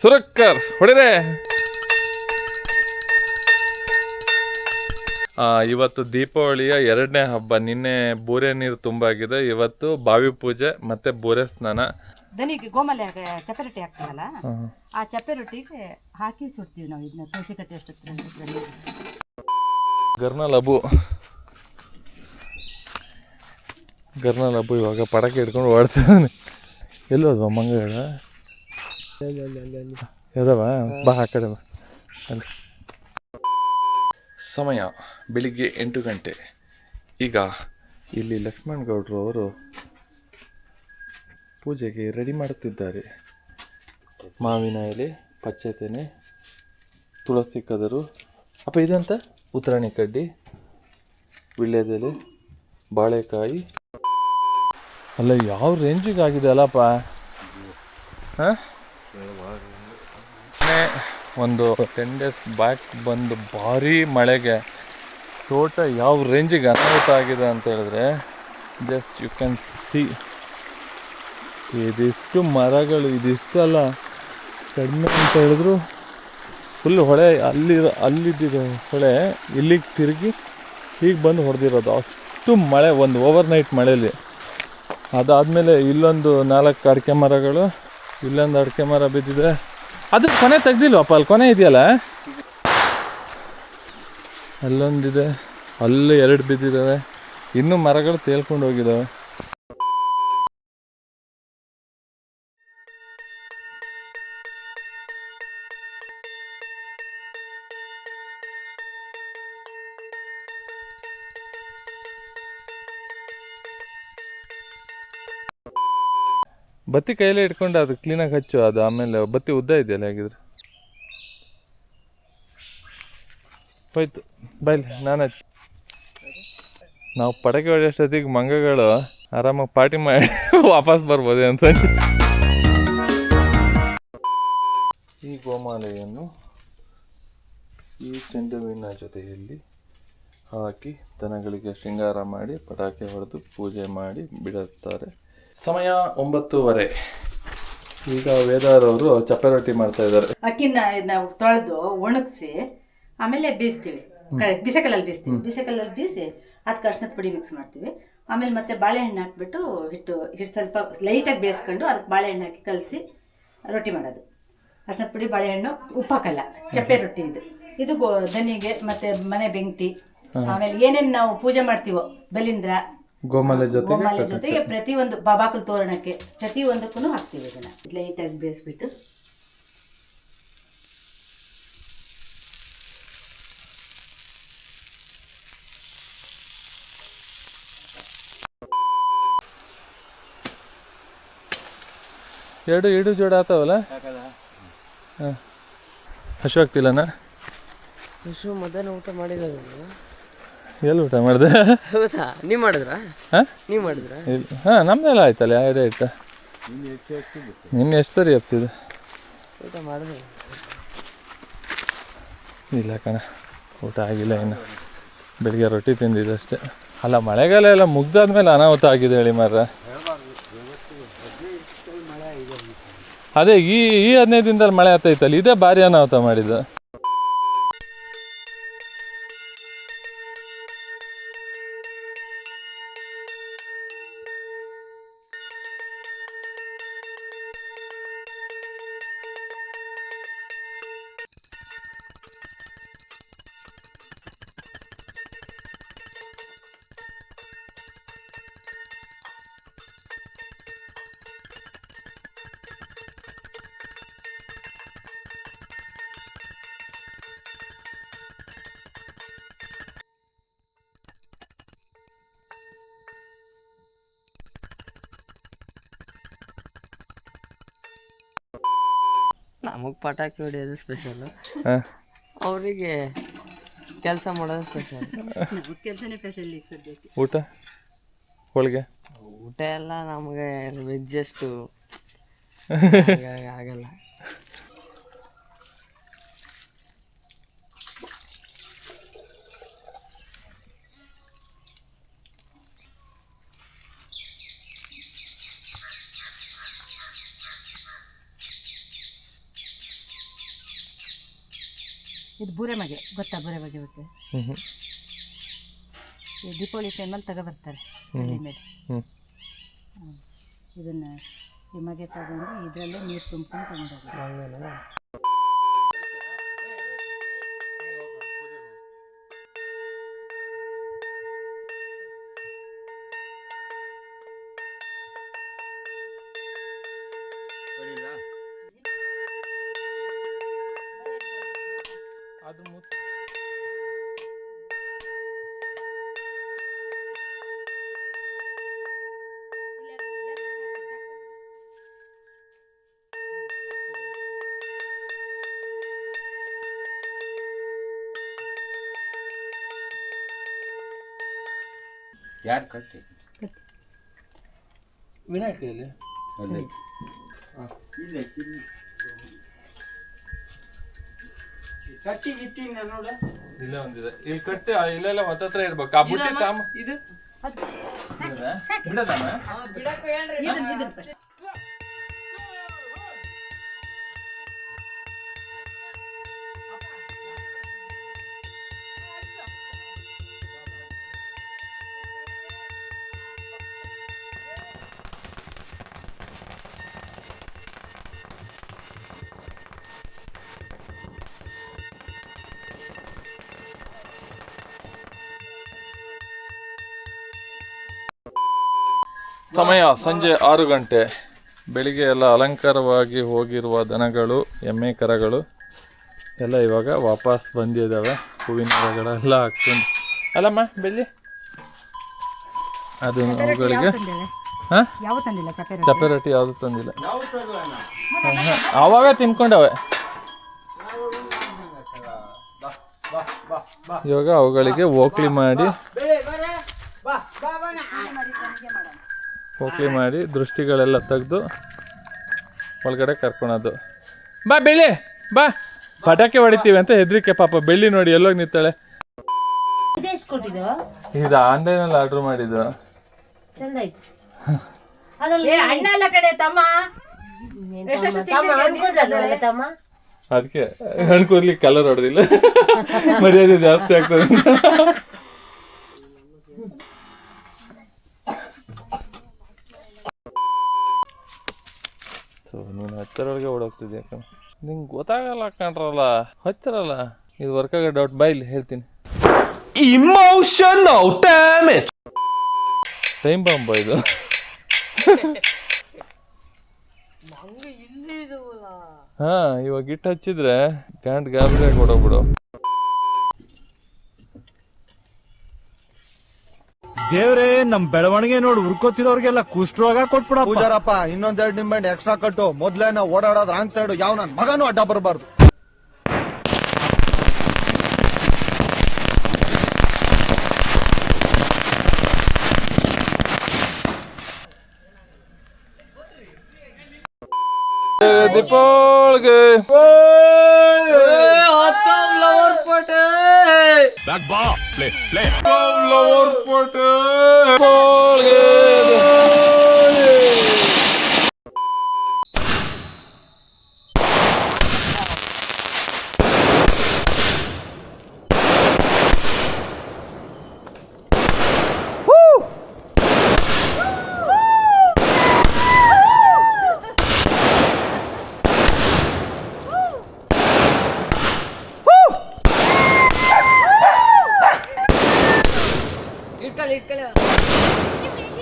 ಸುರಕ್ಕರ್ ಹೊಡಿರೆ. ಇವತ್ತು ದೀಪಾವಳಿಯ 2ನೇ ಹಬ್ಬ. ನಿನ್ನೆ ಬೂರೆ ನೀರು ತುಂಬಾಗಿದೆ. ಇವತ್ತು ಬಾವಿ ಪೂಜೆ ಮತ್ತೆ ಬೂರೆ ಸ್ನಾನ. ದನಿಗೆ ಗೋಮಲೆ ಚಪ್ಪೆ ರೊಟ್ಟಿ ಹಾಕ್ತೀವಲ್ಲ, ಆ ಚಪ್ಪೆ ರೊಟ್ಟಿಗೆ ಹಾಕಿ ಸುಡ್ತೀವಿ ನಾವು. ಇದನ್ನ ತುಳಸಿ ಕಟ್ಟೆ ಅಷ್ಟು ಗರ್ನಲ್ ಹಬ್ಬು ಇವಾಗ ಪಟಾಕಿ ಹಿಡ್ಕೊಂಡು ಓಡ್ತಾನೆ. ಎಲ್ಲೋದ್ವಾ ಮಂಗಳ ಯಾವ್ದವ? ಬಾ ಆ ಕಡೆ ಬಾ. ಅಲ್ಲಿ ಸಮಯ ಬೆಳಿಗ್ಗೆ 8 ಗಂಟೆ. ಈಗ ಇಲ್ಲಿ ಲಕ್ಷ್ಮಣ್ ಗೌಡ್ರು ಅವರು ಪೂಜೆಗೆ ರೆಡಿ ಮಾಡುತ್ತಿದ್ದಾರೆ. ಮಾವಿನ ಎಲೆ, ಪಚ್ಚೆ ತೆನೆ, ತುಳಸಿ ಕದರು, ಅಪ್ಪ ಇದಂತ ಉತ್ತರಾಣಿ ಕಡ್ಡಿ, ವಿಳ್ಯದೆಲೆ, ಬಾಳೆಕಾಯಿ. ಅಲ್ಲ ಯಾವ ರೇಂಜಿಗೆ ಆಗಿದೆ ಅಲ್ಲಪ್ಪ. ಹಾಂ, ಒಂದು 10 ಡೇಸ್ ಬ್ಯಾಕ್ ಬಂದು ಭಾರಿ ಮಳೆಗೆ ತೋಟ ಯಾವ ರೇಂಜಿಗೆ ಅನಾಹುತ ಆಗಿದೆ ಅಂತ ಹೇಳಿದ್ರೆ, ಜಸ್ಟ್ ಯು ಕ್ಯಾನ್ ಸಿ. ಇದಿಷ್ಟು ಮರಗಳು, ಇದಿಷ್ಟಲ್ಲ ಕಡಿಮೆ ಅಂತ ಹೇಳಿದ್ರು ಫುಲ್ ಹೊಳೆ. ಅಲ್ಲಿದ್ದಿದ್ದು ಹೊಳೆ ಇಲ್ಲಿಗೆ ತಿರುಗಿ ಹೀಗೆ ಬಂದು ಹೊಡೆದಿರೋದು. ಅಷ್ಟು ಮಳೆ ಒಂದು ಓವರ್ ನೈಟ್ ಮಳೆಯಲ್ಲಿ. ಅದಾದಮೇಲೆ ಇಲ್ಲೊಂದು 4 ಅಡಿಕೆ ಮರಗಳು, ಇಲ್ಲೊಂದು ಅಡಿಕೆ ಮರ ಬಿದ್ದಿದೆ. ಅದ್ರ ಕೊನೆ ತೆಗ್ದಿಲ್ವಪ್ಪ, ಅಲ್ಲಿ ಕೊನೆ ಇದೆಯಲ್ಲ, ಅಲ್ಲೊಂದಿದೆ, ಅಲ್ಲಿ 2 ಬಿದ್ದಿದ್ದಾವೆ. ಇನ್ನೂ ಮರಗಳು ತೇಲ್ಕೊಂಡು ಹೋಗಿದ್ದಾವೆ. ಬತ್ತಿ ಕೈಲೇ ಇಟ್ಕೊಂಡು ಅದು ಕ್ಲೀನಾಗಿ ಹಚ್ಚು. ಅದು ಆಮೇಲೆ ಬತ್ತಿ ಉದ್ದ ಇದೆಯಲ್ಲ, ಹೇಗಿದ್ರೆ ಹೋಯ್ತು. ಬಾಯ್ಲಿ ನಾನು ಹಚ್ಚಿ. ನಾವು ಪಟಾಕಿ ಹೊಡೆಯೋಷ್ಟೊತ್ತಿಗೆ ಮಂಗಗಳು ಆರಾಮಾಗಿ ಪಾರ್ಟಿ ಮಾಡಿ ವಾಪಸ್ ಬರ್ಬೋದು ಅಂತ. ಈ ಗೋಮಾಲೆಯನ್ನು ಈ ಚೆಂಡುವಿನ ಜೊತೆಯಲ್ಲಿ ಹಾಕಿ ದನಗಳಿಗೆ ಶೃಂಗಾರ ಮಾಡಿ ಪಟಾಕಿ ಹೊಡೆದು ಪೂಜೆ ಮಾಡಿ ಬಿಡುತ್ತಾರೆ. ಸಮಯ 9:15. ಈಗ ವೇದಾರವರು ಚಪ್ಪೆ ರೊಟ್ಟಿ ಮಾಡ್ತಾ ಇದ್ದಾರೆ. ಅಕ್ಕಿನ ನಾವು ತೊಳೆದು ಒಣಗಿಸಿ ಆಮೇಲೆ ಬೀಸ್ತೀವಿ. ಬಿಸಿಕಲ್ಲಲ್ಲಿ ಬೀಸ್ತೀವಿ. ಬಿಸಿಕಲ್ಲಲ್ಲಿ ಬೀಸಿ ಅದಕ್ಕೆ ಅರ್ಶಿನದ ಪುಡಿ ಮಿಕ್ಸ್ ಮಾಡ್ತೀವಿ. ಆಮೇಲೆ ಮತ್ತೆ ಬಾಳೆಹಣ್ಣು ಹಾಕ್ಬಿಟ್ಟು ಹಿಟ್ಟು ಸ್ವಲ್ಪ ಲೈಟಾಗಿ ಬೇಯಿಸ್ಕೊಂಡು ಅದಕ್ಕೆ ಬಾಳೆಹಣ್ಣು ಹಾಕಿ ಕಲಸಿ ರೊಟ್ಟಿ ಮಾಡೋದು. ಅರ್ಶಿನದ ಪುಡಿ, ಬಾಳೆಹಣ್ಣು, ಉಪ್ಪು ಹಾಕಲ್ಲ. ಚಪ್ಪೆ ರೊಟ್ಟಿ ಇದು ದನಿಗೆ ಮತ್ತೆ ಮನೆ ಬೆಂಕಿ, ಆಮೇಲೆ ಏನೇನು ನಾವು ಪೂಜೆ ಮಾಡ್ತೀವೋ ಬಲಿಂದ್ರ, ಗೋಮಾಲೆ ಜೊತೆಗೆ ಪ್ರತಿಯೊಂದು ಬಾಬಾಕಲ್ ತೋರಣಕ್ಕೆ ಪ್ರತಿಯೊಂದಕ್ಕೂ ಹಾಕ್ತೀವಿ. ಇದನ್ನ ಲೈಟಾಗಿ ಬೇಯಿಸ್ಬಿಟ್ಟು ಎರಡು ಜೋಡ ಆತಾವಲ್ಲ. ಹಾಂ, ಹಸು ಆಗ್ತಿಲ್ಲನ? ಹಸು ಮಧ್ಯಾಹ್ನ ಊಟ ಮಾಡಿದ. ಎಲ್ಲಿ ಊಟ ಮಾಡಿದೆ? ಹೌದಾ, ನೀವು ಮಾಡಿದ್ರಾ? ಹಾಂ, ನೀವು ಮಾಡಿದ್ರಾ? ಇಲ್ಲ. ಹಾಂ, ನಮ್ದೆಲ್ಲ ಆಯ್ತಲ್ಲ, ಎರಡೇ ಆಯ್ತಾ. ನಿನ್ನೆ ಎಷ್ಟು ಸರಿ ಎಪ್ಸಿದೆ? ಊಟ ಮಾಡಿದೆ. ಇಲ್ಲ ಕಣ, ಊಟ ಆಗಿಲ್ಲ ಇನ್ನು. ಬೆಳಿಗ್ಗೆ ರೊಟ್ಟಿ ತಿಂದಿದ್ದಷ್ಟೇ. ಅಲ್ಲ, ಮಳೆಗಾಲ ಎಲ್ಲ ಮುಗ್ದಾದ್ಮೇಲೆ ಅನಾಹುತ ಆಗಿದೆ ಹೇಳಿ ಮಾರ್ರೆ. ಅದೇ ಈ 15 ದಿನದಲ್ಲಿ ಮಳೆ ಆಗ್ತೈತಲ್ಲ, ಇದೇ ಭಾರಿ ಅನಾಹುತ ಮಾಡಿದ್ದು. ನಮಗೆ ಪಟಾಕಿ ಹೊಡೆಯೋದು ಸ್ಪೆಷಲು, ಅವರಿಗೆ ಕೆಲಸ ಮಾಡೋದು ಸ್ಪೆಷಲ್. ಕೆಲಸನೇ ಸ್ಪೆಷಲ್. ಊಟ ಹೋಳಿಗೆ ಊಟ ಎಲ್ಲ ನಮಗೆ ವೆಜ್ ಅಷ್ಟು ಆಗಲ್ಲ. ಇದು ಬೂರೆಮಗೆ ಗೊತ್ತಾ? ಬೂರೆಮಗೆ ಗೊತ್ತೆ. ಹ್ಞೂ ಈ ದೀಪಾವಳಿ ಟೈಮಲ್ಲಿ ತಗೊಬರ್ತಾರೆ ರೆಡಿಮೇಡ್. ಇದನ್ನು ಈ ಮಗೆ ತಗೊಂಡು ಇದರಲ್ಲೇ ನೀರು ತುಂಬ್ಕೊಂಡು ತಗೊಂಡೋಗಿ. ಅದು ಯಾರು ಕಟ್ಟಿ ವಿನಾಯಕ ಇಲ್ಲಿ ಕಟ್ಟಿ ಗಿಟ್ಟಿನ ನೋಡ ಇಲ್ಲೇ ಒಂದಿದೆ. ಇಲ್ಲಿ ಕಟ್ಟಿ ಇಲ್ಲೆಲ್ಲ ಹೊತ್ತತ್ರ ಇರ್ಬೇಕು. ಆ ಬುಟ್ಟಿ ತಾಮ ಇದು ಬಿಡದಮ್ಮ. ಸಮಯ ಸಂಜೆ 6 ಗಂಟೆ. ಬೆಳಿಗ್ಗೆ ಎಲ್ಲ ಅಲಂಕಾರವಾಗಿ ಹೋಗಿರುವ ದನಗಳು, ಎಮ್ಮೆ ಕರಗಳು ಎಲ್ಲ ಇವಾಗ ವಾಪಸ್ ಬಂದಿದ್ದಾವೆ. ಹೂವಿನ ಮರಗಳೆಲ್ಲ ಹಾಕ್ಕೊಂಡು ಅಲ್ಲಮ್ಮ ಬೆಳ್ಳಿ ಅದು ಅವುಗಳಿಗೆ ಹಾಂ ಯಾವ ತಂದಿಲ್ಲ ಚಪ್ಪೆ ಚಪ್ಪೆ ರೊಟ್ಟಿ ಯಾವುದು ತಂದಿಲ್ಲ. ಅವಾಗ ತಿನ್ಕೊಂಡವೆ. ಇವಾಗ ಅವುಗಳಿಗೆ ಓಕ್ಲಿ ಮಾಡಿ ದೃಷ್ಟಿಗಳೆಲ್ಲ ತೆಗೆದು ಒಳಗಡೆ ಕರ್ಕೊಳೋದು. ಬಾ ಬೆಳ್ಳಿ ಬಾ, ಪಟಾಕಿ ಹೊಡಿತೀವಿ ಅಂತ ಹೆದರಿಕೆ ಪಾಪ. ಬೆಳ್ಳಿ ನೋಡಿ ಎಲ್ಲೋಗಿ ನಿಂತಾಳೆ. ಇದು ಆನ್ಲೈನಲ್ಲಿ ಆರ್ಡ್ರ್ ಮಾಡಿದ್ದು. ಚಂದ ಐತಿ. ಅಣ್ಣ ಎಲ್ಲ ಕಡೆ ತಮ್ಮ ಅದಕ್ಕೆ ಹಣ್ಣು ಕೂರ್ಲಿಕ್ಕೆ ಕಲರ್ ಹೊಡೆದಿಲ್ಲ, ಮರ್ಯಾದೆ ಜಾಸ್ತಿ ಆಗ್ತದೆ. ನೀನು ಹಚ್ಚರೊಳಗೆ ಓಡೋಗ್ತಿದ್ದೆ. ಯಾಕಂದ್ರೆ ನಿಂಗೆ ಗೊತ್ತಾಗಲ್ಲ ಕಂಡ್ರಲ್ಲ, ಹಚ್ಚರಲ್ಲ. ಇದು ವರ್ಕ್ ಆಗೋ ಡೌಟ್ ಬಾ, ಇಲ್ಲಿ ಹೇಳ್ತೀನಿ. Emotional damage. ಟೈಮ್ ಬಾಂಬ್ ಇದು. ಹಾ, ಇವಾಗ ಇಟ್ಟು ಹಚ್ಚಿದ್ರೆ ಗಾಬರಿ ಆಗಿ ಓಡೋಗ್ಬಿಡು. ದೇವ್ರೇ, ನಮ್ ಬೆಳವಣಿಗೆ ನೋಡಿ ಹುರ್ಕೋತಿರೋರ್ಗೆಲ್ಲ ಕುಷ್ಠರೋಗ ಕೊಟ್ಬಿಡ. ಪೂಜಾರಪ್ಪ, ಇನ್ನೊಂದೆರಡು ನಿಂಬೆಹಣ್ಣು ಎಕ್ಸ್ಟ್ರಾ ಕಟ್ಟು. ಮೊದ್ಲೇನ ಓಡಾಡೋದ್ ರಾಂಗ್ ಸೈಡ್, ಯಾವ ನನ್ ಮಗನೂ ಅಡ್ಡ ಬರಬಾರ್ದು. ದೀಪಾವಳಿಗೆ